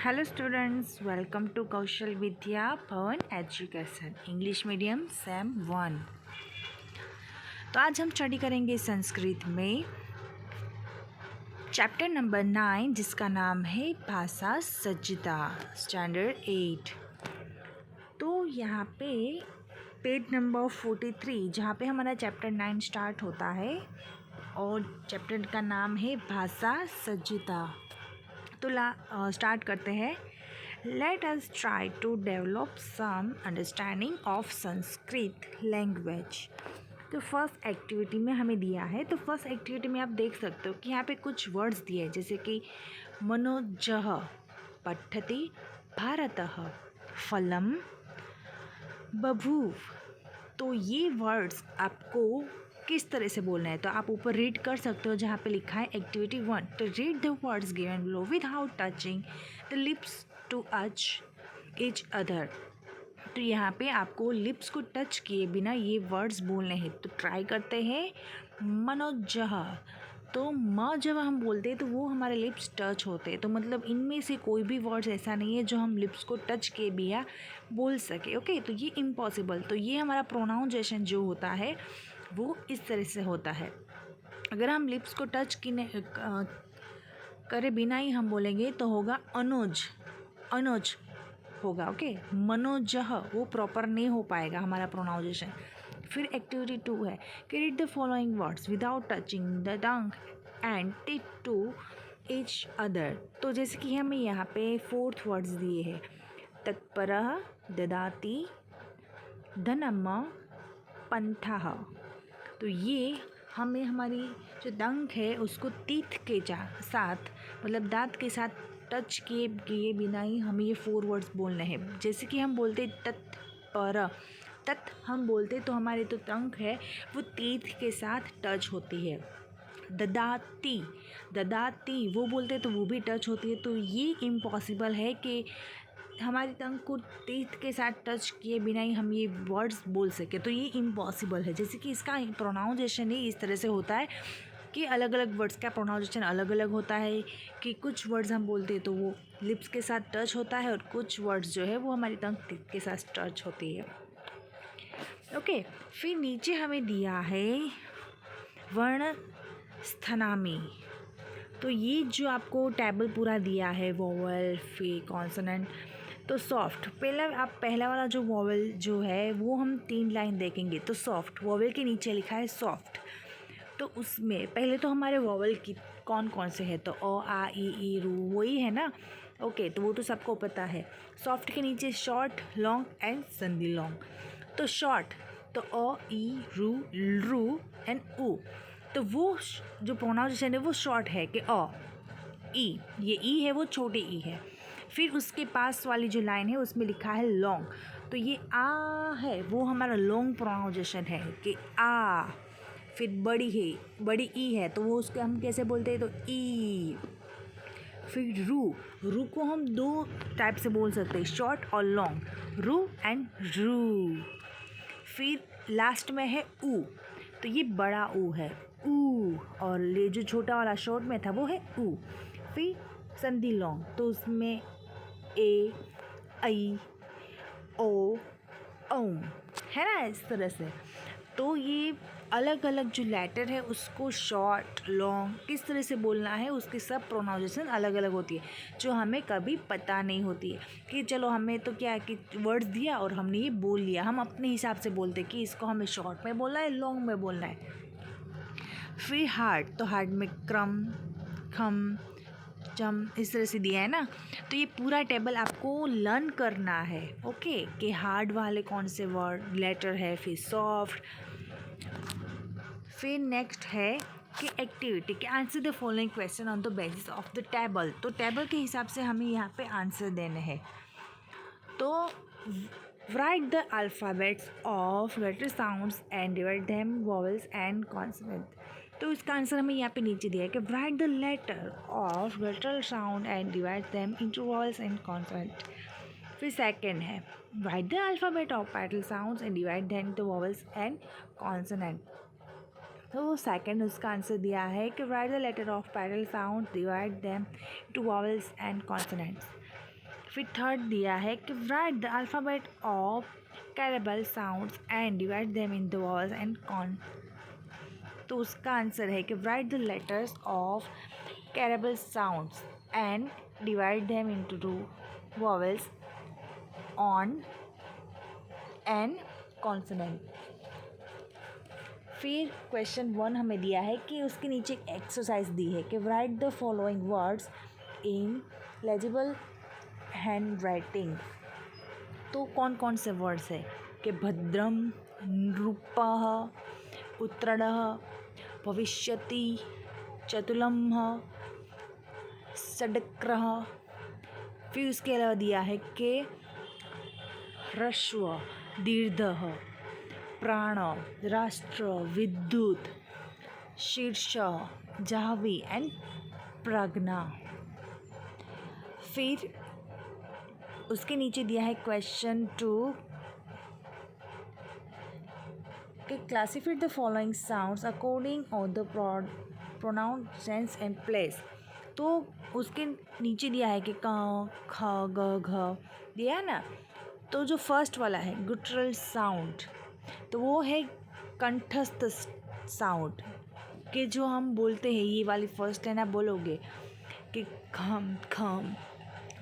Hello students, welcome to Kaushal Vidya Bhavan education English medium same 1। तो आज हम स्टडी करेंगे संस्कृत में चैप्टर नंबर 9 जिसका नाम है भाषा सज्जता स्टैंडर्ड 8। तो यहाँ पे पेज नंबर 43 जहाँ पे हमारा चैप्टर 9 स्टार्ट होता है और चैप्टर का नाम है भाषा सज्जता। तो स्टार्ट करते हैं। Let us try to develop some understanding of Sanskrit language. तो फर्स्ट एक्टिविटी में हमें दिया है। तो फर्स्ट एक्टिविटी में आप देख सकते हो कि यहाँ पे कुछ वर्ड्स दिए हैं जैसे कि मनोजः पठति भारतः फलम बभूव। तो ये वर्ड्स आपको किस तरह से बोलना है तो आप ऊपर रीड कर सकते हो जहाँ पे लिखा है activity 1 to read the words given below without touching the lips to each other. तो यहाँ पे आपको लिप्स को टच किए बिना ये वर्ड्स बोलने हैं। तो ट्राई करते हैं। मनोजः, तो म जब हम बोलते हैं तो वो हमारे लिप्स टच होते हैं। तो मतलब इनमें से कोई भी वर्ड्स ऐसा नहीं है जो हम लिप्स को टच किए बिना बोल सके। ओके, तो ये इम्पॉसिबल। तो ये हमारा प्रोनाउंसिएशन जो होता है वो इस तरह से होता है। अगर हम लिप्स को टच करे बिना ही हम बोलेंगे तो होगा अनुज, अनुज होगा। ओके, मनोजः वो प्रॉपर नहीं हो पाएगा हमारा प्रोनाउंसिएशन। फिर एक्टिविटी 2 है कि read the following words without touching the tongue and teeth to each other. तो जैसे कि हमें यहाँ पे 4th वर्ड्स दिए हैं तत्परः ददाति धनम पंथः। तो ये हमें हमारी जो दंग है उसको तीत के साथ मतलब दांत के साथ टच किए बिना ही हमें ये 4 वर्ड्स बोलने हैं। जैसे कि हम बोलते तत्पर, तत् हम बोलते तो हमारे तो दंग है वो तीत के साथ टच होती है। ददाती, ददाती वो बोलते तो वो भी टच होती है। तो ये इम्पॉसिबल है कि हमारी टंग को टीथ के साथ टच किए बिना ही हम ये वर्ड्स बोल सके। तो ये इम्पॉसिबल है। जैसे कि इसका प्रोनाउंसिएशन ही इस तरह से होता है कि अलग अलग वर्ड्स का प्रोनाउंसिएशन अलग अलग होता है कि कुछ वर्ड्स हम बोलते हैं तो वो लिप्स के साथ टच होता है और कुछ वर्ड्स जो है वो हमारी टंग टीथ के साथ टच होती है। ओके, फिर नीचे हमें दिया है वर्ण स्थनामी। तो ये जो आपको टेबल पूरा दिया है वोवेल फिर कॉन्सोनेंट। तो सॉफ्ट पहला वाला जो वोवेल जो है वो हम 3 लाइन देखेंगे। तो सॉफ्ट वोवेल के नीचे लिखा है सॉफ्ट। तो उसमें पहले तो हमारे वोवेल की कौन कौन से है तो अ आ ई रू वही है ना। ओके, तो वो तो सबको पता है। सॉफ्ट के नीचे शॉर्ट लॉन्ग एंड संधि लॉन्ग। तो शॉर्ट तो अ ई रू एंड ऊ। तो वो जो प्रोनाउंसिएशन है वो शॉर्ट है कि अ ई, ये ई है वो छोटी ई है। फिर उसके पास वाली जो लाइन है उसमें लिखा है लॉन्ग। तो ये आ है वो हमारा लॉन्ग प्रोनाउंसिएशन है कि आ। फिर बड़ी ई है तो वो उसको हम कैसे बोलते हैं तो ई। फिर रू को हम 2 टाइप से बोल सकते हैं, शॉर्ट और लॉन्ग, रू एंड रू। फिर लास्ट में है ऊ, तो ये बड़ा ऊ है ऊ, और ये जो छोटा वाला शॉर्ट में था वो है ऊ। फिर संधि लॉन्ग तो उसमें ए आई ओ ओम है ना, इस तरह से। तो ये अलग अलग जो लेटर है उसको शॉर्ट लॉन्ग किस तरह से बोलना है उसकी सब प्रोनाउंसिएशन अलग अलग होती है जो हमें कभी पता नहीं होती है कि चलो हमें तो क्या है कि वर्ड्स दिया और हमने ये बोल लिया। हम अपने हिसाब से बोलते कि इसको हमें शॉर्ट में बोलना है लॉन्ग में बोलना है। फिर हार्ड, तो हार्ड में क्रम खम जम इस तरह से दिया है ना। तो ये पूरा टेबल आपको लर्न करना है। ओके, कि हार्ड वाले कौन से वर्ड लेटर है, फिर सॉफ्ट। फिर नेक्स्ट है कि एक्टिविटी कि answer the following question on the basis of the table. तो टेबल के हिसाब से हमें यहाँ पे आंसर देने हैं। तो write the alphabets of letter sounds and divide them vowels and consonant. तो इसका आंसर हमें यहाँ पे नीचे दिया है कि write the letter of letter sound and divide them into vowels and consonant. फिर सेकंड है write the alphabet of palatal sounds and divide them into vowels and consonant. तो सेकंड उसका आंसर दिया है कि write the letter of palatal sound divide them into vowels and consonants. फिर third दिया है कि write the alphabet of cerebral sounds and divide them in the vowels and cone. तो उसका आंसर है कि write the letters of cerebral sounds and divide them into to vowels on and consonant. फिर question 1 हमें दिया है कि उसके नीचे एक एक्सरसाइज दी है कि write the following words in legible hand writing. तो कौन कौन से वर्ड्स है कि भद्रम, नृपः, उत्तरः, भविष्यति, चतुलम्ह, षड्क्रः। फिर उसके अलावा दिया है कि ह्रस्व, दीर्घः, प्राण, राष्ट्र, विद्युत, शीर्ष, जाह्नवी एंड प्रज्ञा। फिर उसके नीचे दिया है क्वेश्चन 2 कि classify the following sounds according on the pronoun sense and place. तो उसके नीचे दिया है कि क, ख, ग, घ दिया है ना। तो जो फर्स्ट वाला है गुटरल साउंड, तो वो है कंठस्थ साउंड कि जो हम बोलते हैं, ये वाली फर्स्ट लाइन आप बोलोगे कि खम खम,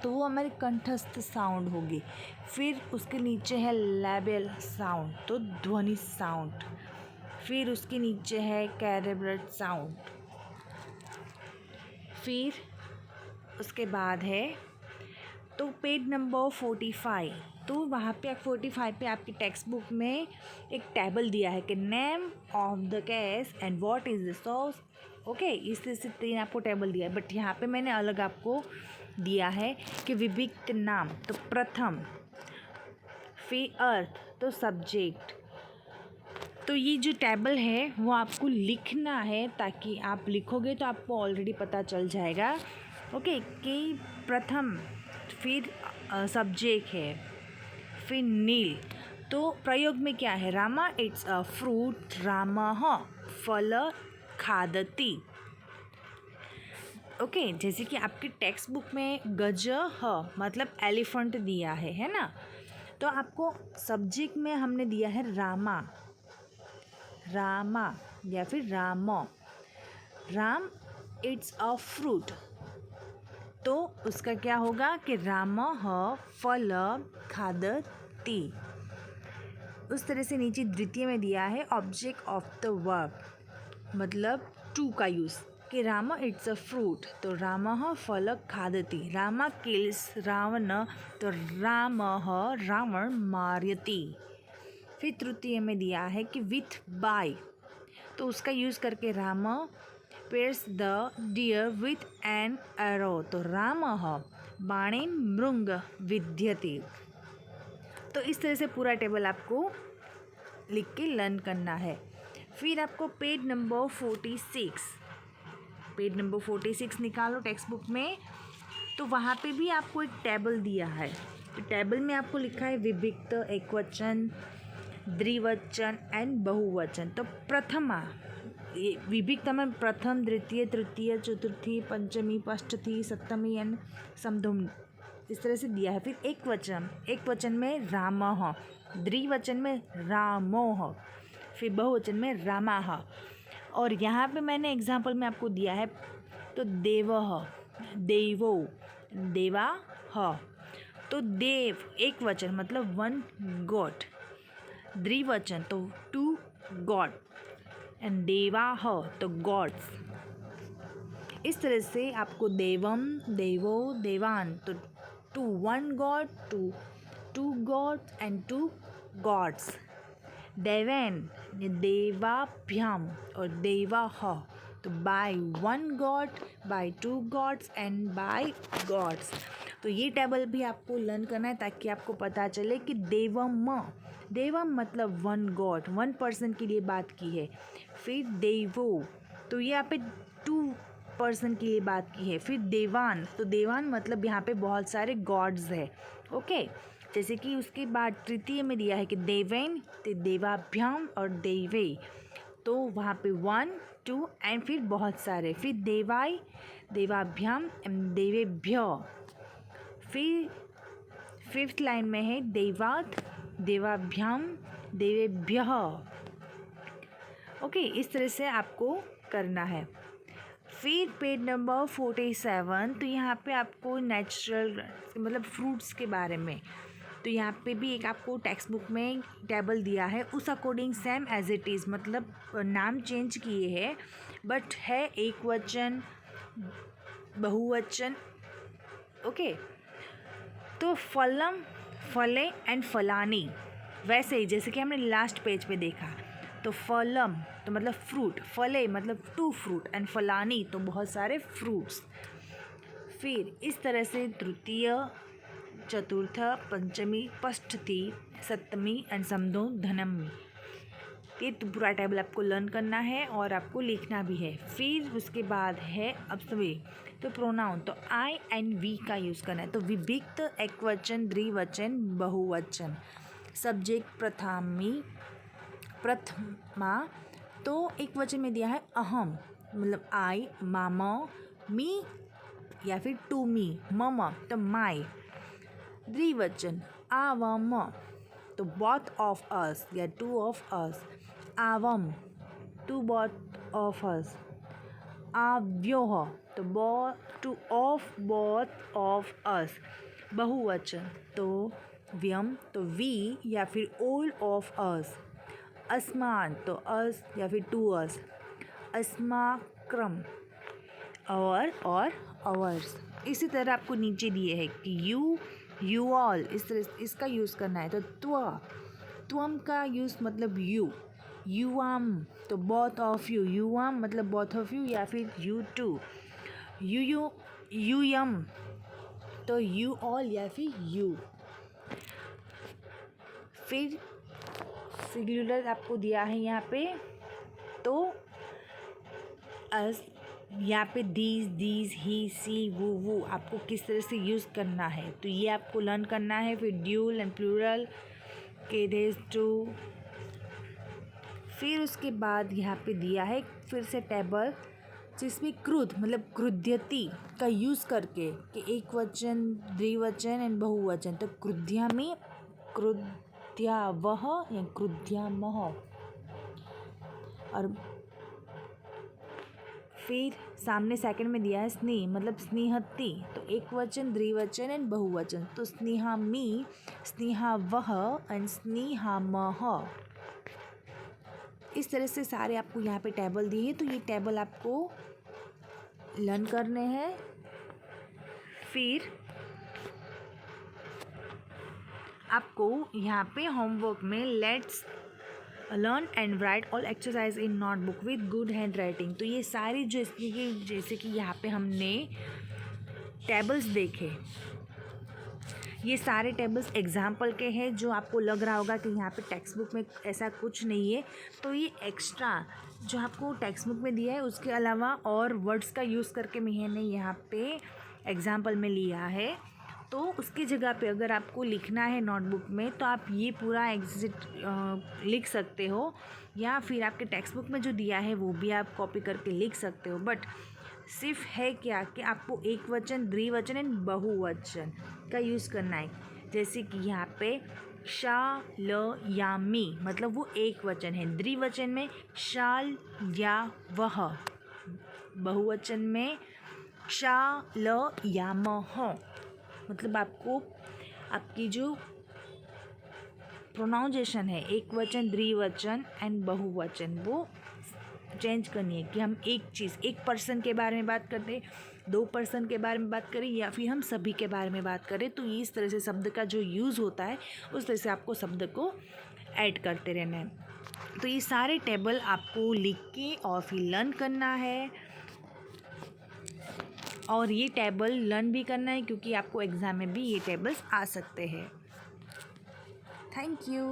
तो वो हमारी कंठस्थ साउंड होगी। फिर उसके नीचे है लेबल साउंड, तो ध्वनि साउंड। फिर उसके नीचे है कैरेबल साउंड। फिर उसके बाद है तो पेज नंबर 45, तो वहाँ पे 45 पे आपकी टेक्स्ट बुक में एक टेबल दिया है कि name of the case and what is the source. Okay, इस तरह से 3 आपको टेबल दिया है, बट यहाँ पे मैंने अलग आपको दिया है कि विभिक्त नाम तो प्रथम, फिर अर्थ तो सब्जेक्ट। तो ये जो टेबल है वो आपको लिखना है, ताकि आप लिखोगे तो आपको ऑलरेडी पता चल जाएगा ओके कि प्रथम, फिर सब्जेक्ट है, फिर नील। तो प्रयोग में क्या है, रामा इट्स अ फ्रूट, रामः फल खादति। ओके, जैसे कि आपकी टेक्स्ट बुक में गज ह मतलब एलिफेंट दिया है ना। तो आपको सब्जेक्ट में हमने दिया है रामा, रामा या फिर Ram. Ram it's a fruit, तो उसका क्या होगा कि रामः फल खादति। उस तरह से नीचे द्वितीय में दिया है ऑब्जेक्ट ऑफ द वर्ब, मतलब टू का यूज़ कि रामा इट्स अ फ्रूट, तो रामः फल खादति। रामा किल्स रावण, तो रामः रावण मारयति। फिर तृतीय में दिया है कि विथ बाय, तो उसका यूज़ करके Ram pierces the deer with an arrow, तो रामः बाणेन मृंग विद्यते। तो इस तरह से पूरा टेबल आपको लिख के लर्न करना है। फिर आपको पेज नंबर 46 निकालो टेक्स्ट बुक में, तो वहाँ पे भी आपको एक टेबल दिया है। तो टेबल में आपको लिखा है विभिक्त, एकवचन, द्विवचन एंड बहुवचन। तो प्रथमा, विभिक्त में प्रथम, द्वितीय, तृतीय, चतुर्थी, पंचमी, षष्ठी, सप्तमी एंड समधुम, इस तरह से दिया है। फिर एक वचन में रामः, द्विवचन में रामोः, फिर बहुवचन में रामाः। और यहाँ पे मैंने एग्जाम्पल में आपको दिया है तो देवः, देवो, देवाः। तो देव एक वचन मतलब वन गॉड, द्विवचन तो टू गॉड, एंड देवाः तो गॉड्स। इस तरह से आपको देवम, देवो, देवान, तो to one god, two gods and to gods. देवेन, देवाभ्याम और देवाः, तो by one god, by two gods and by gods. तो ये टेबल भी आपको लर्न करना है, ताकि आपको पता चले कि देवम मतलब वन गॉड, वन पर्सन के लिए बात की है। फिर देवो, तो ये यहाँ पे 2 पर्सन के लिए बात की है। फिर देवान, तो देवान मतलब यहाँ पे बहुत सारे गॉड्स है। ओके, जैसे कि उसके बाद तृतीय में दिया है कि देवेन, तो देवाभ्याम और देवे, तो वहाँ पे 1 2 एंड फिर बहुत सारे, फिर देवाय, देवाभ्याम एंड देवेभ्य। फिर 5th लाइन में है देवात, देवाभ्याम, देवेभ्यः। ओके, इस तरह से आपको करना है। फिर पेज नंबर 47, तो यहाँ पे आपको नेचुरल मतलब फ्रूट्स के बारे में, तो यहाँ पे भी एक आपको टेक्स्ट बुक में टेबल दिया है, उस according same as it is, मतलब नाम चेंज किए हैं बट है एक वचन, बहुवचन। ओके, तो फलम, फले एंड फलानी, वैसे ही जैसे कि हमने लास्ट पेज पे देखा, तो फलम तो मतलब फ्रूट, फले मतलब 2 फ्रूट एंड फलानी तो बहुत सारे फ्रूट्स। फिर इस तरह से तृतीय, चतुर्थ, पंचमी, षष्ठी, सप्तमी एंड समदो धनमी, ये तो पूरा टेबल आपको लर्न करना है और आपको लिखना भी है। फिर उसके बाद है अष्टमी, तो प्रोनाउन, तो आई एंड वी का यूज़ करना है, तो विभक्त, एकवचन, द्विवचन, बहुवचन। सब्जेक्ट प्रथमी, प्रथमा, तो एक वचन में दिया है अहम, मतलब आई, मामा, मी या फिर टू मी, मम तो माई। द्विवचन आवम, तो बोथ ऑफ अस या टू ऑफ अस, आवम टू बोथ ऑफ अस। आव्योह, तो to of both of us. बहुवचन तो व्यम, तो वी या फिर ऑल ऑफ अस। अस्मान, तो अस या फिर टू अस। अस्माक्रम, और अवर्स। इसी तरह आपको नीचे दिए है कि यू ऑल, इस तरह इसका यूज़ करना है। तो त्वम का यूज़ मतलब युआम, तो बोथ ऑफ यू, युआम मतलब बोथ ऑफ यू या फिर यू टू। यूयम, तो यू ऑल या फिर यू। फिर सिंगुलर आपको दिया है यहाँ पे, तो अस, यहाँ पे दीज, ही, सी, वो आपको किस तरह से यूज़ करना है, तो ये आपको लर्न करना है। फिर ड्यूल एंड प्लूरल के देज टू। फिर उसके बाद यहाँ पे दिया है फिर से टेबल, जिसमें क्रुद्ध मतलब क्रुध्यति का यूज़ करके कि एक वचन, द्विवचन एंड बहुवचन, तो क्रुध्यामि, क्रुध्यावह या क्रुध्यामः। और फिर सामने सेकंड में दिया है स्नेह, मतलब स्नेहति, तो एक वचन, द्विवचन एंड बहुवचन, तो स्नेहामि, स्नेहावह एंड स्नेहामः। इस तरह से सारे आपको यहाँ पे टेबल दिए हैं, तो ये टेबल आपको लर्न करने हैं। फिर आपको यहाँ पे होमवर्क में let's learn and right all exercise in notebook with good hand writing, तो ये सारी जैसे कि यहाँ पे हमने टेबल्स देखे, ये सारे टेबल्स एग्जाम्पल के हैं, जो आपको लग रहा होगा कि यहाँ पे टेक्स्ट बुक में ऐसा कुछ नहीं है, तो ये एक्स्ट्रा जो आपको टेक्स्ट बुक में दिया है उसके अलावा और वर्ड्स का यूज़ करके मैंने यहाँ पे एग्जाम्पल में लिया है। तो उसकी जगह पे अगर आपको लिखना है नोटबुक में, तो आप ये पूरा लिख सकते हो, या फिर आपके टेक्स्ट बुक में जो दिया है वो भी आप कॉपी करके लिख सकते हो। बट सिर्फ है क्या कि आपको एक वचन, द्विवचन एंड बहुवचन का यूज़ करना है। जैसे कि यहाँ पे शा ल या मी, मतलब वो एक वचन है, द्विवचन में शाल या वह, बहुवचन में शा ल या मह। मतलब आपको आपकी जो प्रोनाउंसिएशन है एक वचन, द्विवचन एंड बहुवचन, वो चेंज करनी है कि हम एक चीज़, एक पर्सन के बारे में बात करते हैं, 2 पर्सन के बारे में बात करें, या फिर हम सभी के बारे में बात करें। तो इस तरह से शब्द का जो यूज़ होता है उस तरह से आपको शब्द को ऐड करते रहना है। तो ये सारे टेबल आपको लिख के और फिर लर्न करना है, और ये टेबल लर्न भी करना है क्योंकि आपको एग्ज़ाम में भी ये टेबल्स आ सकते हैं। Thank you.